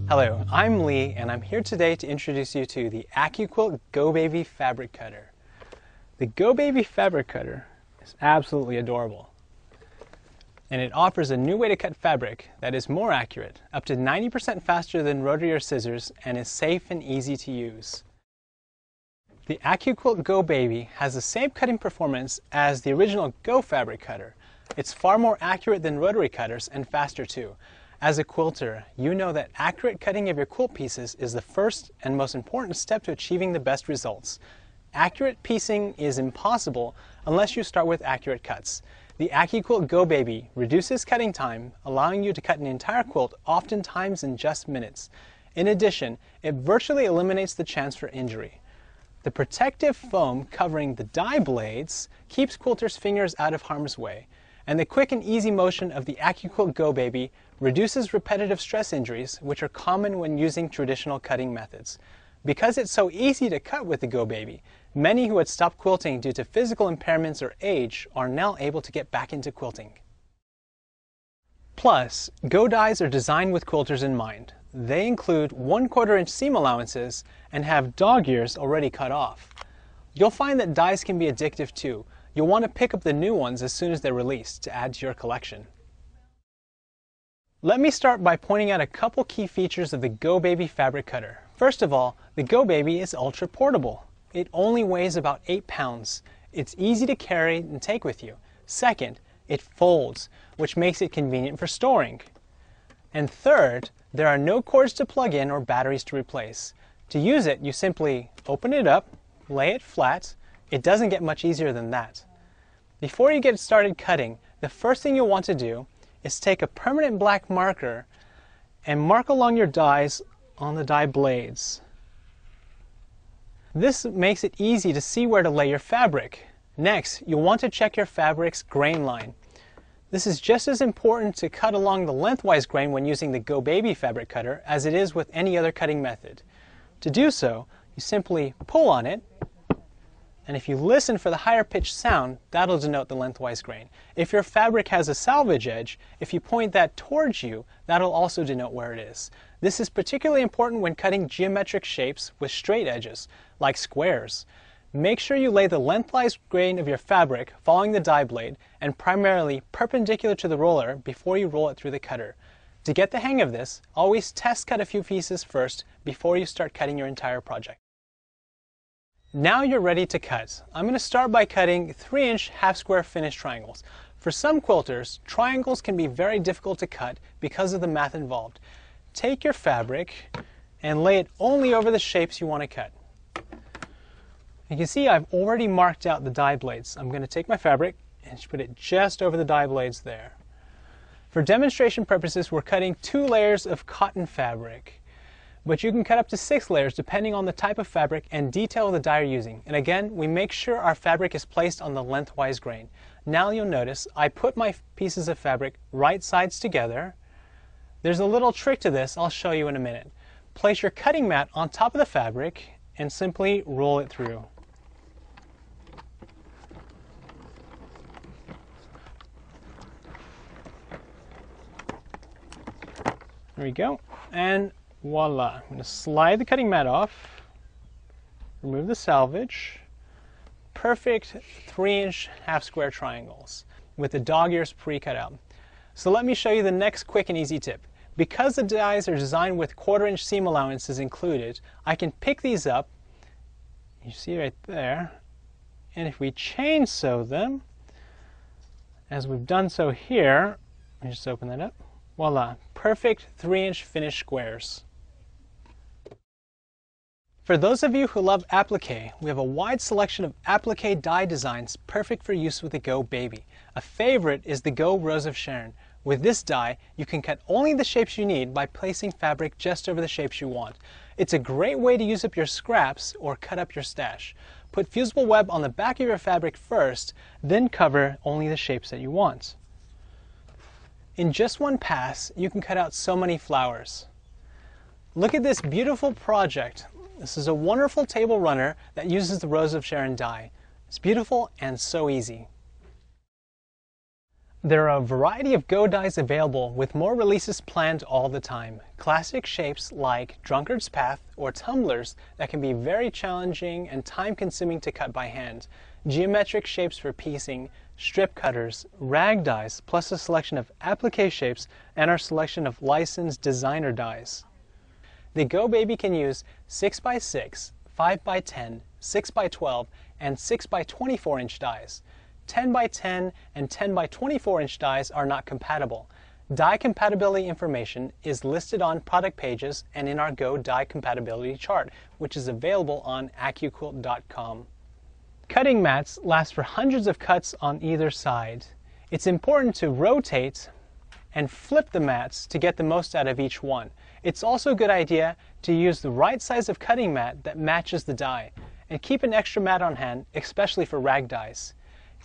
Hello, I'm Lee, and I'm here today to introduce you to the AccuQuilt Go Baby Fabric Cutter. The Go Baby Fabric Cutter is absolutely adorable, and it offers a new way to cut fabric that is more accurate, up to 90% faster than rotary or scissors, and is safe and easy to use. The AccuQuilt Go Baby has the same cutting performance as the original Go fabric cutter. It's far more accurate than rotary cutters and faster too. As a quilter, you know that accurate cutting of your quilt pieces is the first and most important step to achieving the best results. Accurate piecing is impossible unless you start with accurate cuts. The AccuQuilt Go Baby reduces cutting time, allowing you to cut an entire quilt oftentimes in just minutes. In addition, it virtually eliminates the chance for injury. The protective foam covering the die blades keeps quilters' fingers out of harm's way, and the quick and easy motion of the AccuQuilt Go Baby reduces repetitive stress injuries, which are common when using traditional cutting methods. Because it's so easy to cut with the Go Baby, many who had stopped quilting due to physical impairments or age are now able to get back into quilting. Plus, Go dies are designed with quilters in mind. They include 1/4 inch seam allowances and have dog ears already cut off. You'll find that dies can be addictive too. You'll want to pick up the new ones as soon as they're released to add to your collection. Let me start by pointing out a couple key features of the Go Baby fabric cutter. First of all, the Go Baby is ultra portable. It only weighs about 8 pounds. It's easy to carry and take with you. Second, it folds, which makes it convenient for storing. And third, there are no cords to plug in or batteries to replace. To use it, you simply open it up, lay it flat. It doesn't get much easier than that. Before you get started cutting, the first thing you'll want to do is take a permanent black marker and mark along your dies on the die blades. This makes it easy to see where to lay your fabric. Next, you'll want to check your fabric's grain line. This is just as important to cut along the lengthwise grain when using the Go Baby fabric cutter as it is with any other cutting method. To do so, you simply pull on it, and if you listen for the higher pitched sound, that'll denote the lengthwise grain. If your fabric has a salvage edge, if you point that towards you, that'll also denote where it is. This is particularly important when cutting geometric shapes with straight edges, like squares. Make sure you lay the lengthwise grain of your fabric following the die blade and primarily perpendicular to the roller before you roll it through the cutter. To get the hang of this, always test cut a few pieces first before you start cutting your entire project. Now you're ready to cut. I'm going to start by cutting 3-inch half-square finished triangles. For some quilters, triangles can be very difficult to cut because of the math involved. Take your fabric and lay it only over the shapes you want to cut. You can see I've already marked out the die blades. I'm going to take my fabric and put it just over the die blades there. For demonstration purposes, we're cutting 2 layers of cotton fabric. But you can cut up to 6 layers depending on the type of fabric and detail of the die you're using. And again, we make sure our fabric is placed on the lengthwise grain. Now you'll notice I put my pieces of fabric right sides together. There's a little trick to this I'll show you in a minute. Place your cutting mat on top of the fabric and simply roll it through. There we go. And voila. I'm going to slide the cutting mat off, remove the salvage. Perfect 3-inch half-square triangles with the dog ears pre-cut out. So let me show you the next quick and easy tip. Because the dies are designed with 1/4-inch seam allowances included, I can pick these up, you see right there, and if we chainsaw them, as we've done so here, let me just open that up, voila, perfect 3-inch finished squares. For those of you who love applique, we have a wide selection of Appliqued Die Designs perfect for use with the Go Baby. A favorite is the Go Rose of Sharon. With this die, you can cut only the shapes you need by placing fabric just over the shapes you want. It's a great way to use up your scraps or cut up your stash. Put fusible web on the back of your fabric first, then cover only the shapes that you want. In just one pass, you can cut out so many flowers. Look at this beautiful project. This is a wonderful table runner that uses the Rose of Sharon die. It's beautiful and so easy. There are a variety of Go dies available with more releases planned all the time. Classic shapes like Drunkard's Path or tumblers that can be very challenging and time-consuming to cut by hand. Geometric shapes for piecing, strip cutters, rag dies, plus a selection of applique shapes and our selection of licensed designer dies. The Go Baby can use 6x6, 5x10, 6x12, and 6x24 inch dies. 10x10 and 10x24 inch dies are not compatible. Die compatibility information is listed on product pages and in our Go die compatibility chart, which is available on AccuQuilt.com. Cutting mats last for hundreds of cuts on either side. It's important to rotate and flip the mats to get the most out of each one. It's also a good idea to use the right size of cutting mat that matches the die, and keep an extra mat on hand, especially for rag dies.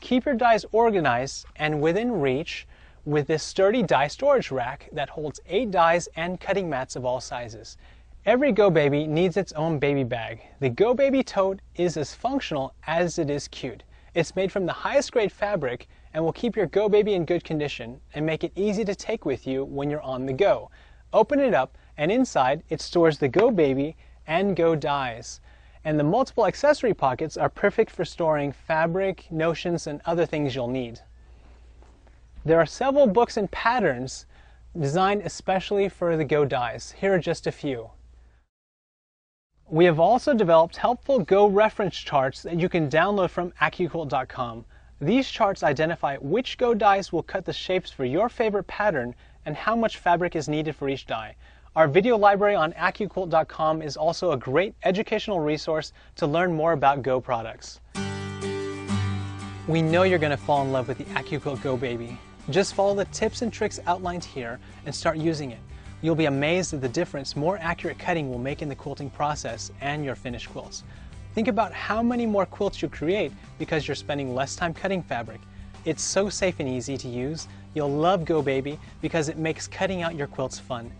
Keep your dies organized and within reach with this sturdy die storage rack that holds 8 dies and cutting mats of all sizes. Every Go Baby needs its own baby bag. The Go Baby Tote is as functional as it is cute. It's made from the highest grade fabric and will keep your Go Baby in good condition and make it easy to take with you when you're on the go. Open it up and inside it stores the Go Baby and Go dies. And the multiple accessory pockets are perfect for storing fabric, notions, and other things you'll need. There are several books and patterns designed especially for the Go dies. Here are just a few. We have also developed helpful Go reference charts that you can download from AccuQuilt.com. These charts identify which Go dies will cut the shapes for your favorite pattern and how much fabric is needed for each die. Our video library on AccuQuilt.com is also a great educational resource to learn more about Go products. We know you're going to fall in love with the AccuQuilt Go Baby. Just follow the tips and tricks outlined here and start using it. You'll be amazed at the difference more accurate cutting will make in the quilting process and your finished quilts. Think about how many more quilts you create because you're spending less time cutting fabric. It's so safe and easy to use. You'll love Go Baby because it makes cutting out your quilts fun.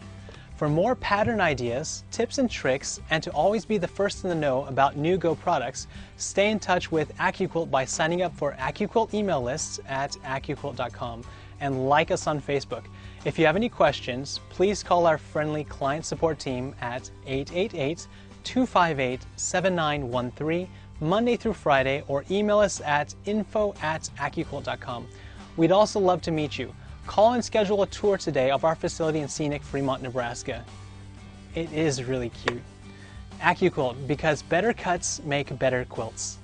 For more pattern ideas, tips and tricks, and to always be the first in the know about new Go products, stay in touch with AccuQuilt by signing up for AccuQuilt email lists at AccuQuilt.com and like us on Facebook. If you have any questions, please call our friendly client support team at 888-258-7913 Monday through Friday, or email us at info@AccuQuilt.com. We'd also love to meet you. Call and schedule a tour today of our facility in scenic Fremont, Nebraska. It is really cute. AccuQuilt, because better cuts make better quilts.